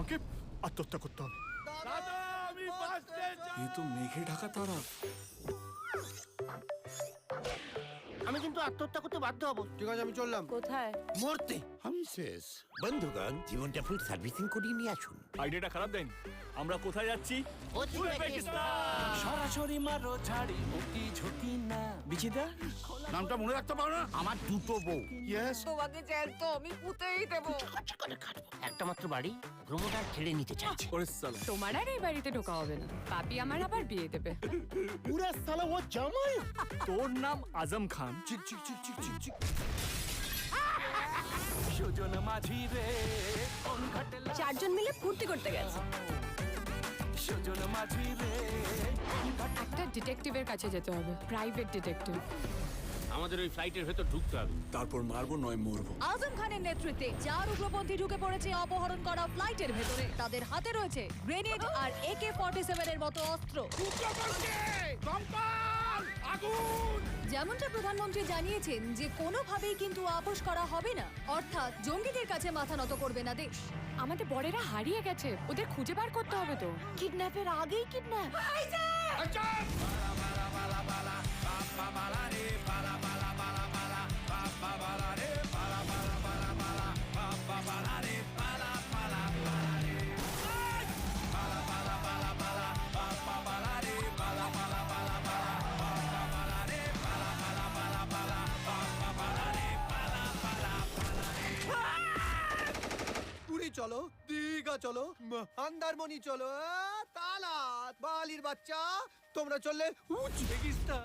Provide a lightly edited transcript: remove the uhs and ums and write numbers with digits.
আমাকে আত্মহত্যা করতে হবে। দাদা আমি বাঁচতে চাই। এ তো মেঘে ঢাকা তারা। আমি কিন্তু আত্মহত্যা করতে বাধ্য হব। ঠিক আছে আমি চললাম। কোথায়? মরতে। আমি শেষ। বন্ধুগণ, জীবনটা ফুল সার্ভিসিং করিয়ে নিয়ে আসুন। আইডিয়াটা খারাপ দেয়নি। আমরা কোথায় যাচ্ছি? সরাসরি মারো ঝাড়ি মুটি ঝুঁকি না বিচিদা। নামটা মনে রাখতে পারো না? আমার দুটো বউ। ইয়েস। তোমাকে জ্যান্ত আমি পুঁতেই দেবো। একটা মাত্র বাড়ি, প্রমোটার ছেড়ে নিতে চাইছে। ওরে সালা। তোমার আর এই বাড়িতে ঢোকা হবে না। পাপি আমার আবার বিয়ে দেবে। পুরা সালা ও জামাই। তোর নাম আজম খান। চিক চিক চিক চিক চিক চিক। সুজন মাঝি রে কোন ঘাটে চারজন মিলে ফুর্তি করতে গেছে। সুজন মাঝি রে একটা ডিটেকটিভের কাছে যেতে হবে, প্রাইভেট ডিটেকটিভ। আমাদের ওই ফ্লাইটের ভেতর ঢুকতে হবে। তারপর মারবো নয় মরবো। আজম খানের নেতৃত্বে 4 উগ্রপন্থী ঢুকে পড়েছে অপহরণ করা ফ্লাইটের ভেতরে। তাদের হাতে রয়েছে গ্রেনেড আর AK-47 এর মতো অস্ত্র। যেমনটা প্রধানমন্ত্রী জানিয়েছেন যে কোনোভাবেই কিন্তু আপোষ করা হবে না, অর্থাৎ জঙ্গিদের কাছে মাথা নত করবে না দেশ। আমাদের বরেরা হারিয়ে গেছে, ওদের খুঁজে বার করতে হবে তো। কিডন্যাপের আগেই কিডন্যাপ। পুরী চলো, দীঘা চলো, মন্দারমণি চলো, তালা বালির বাচ্চা তোমরা চললে উজবেকিস্তান।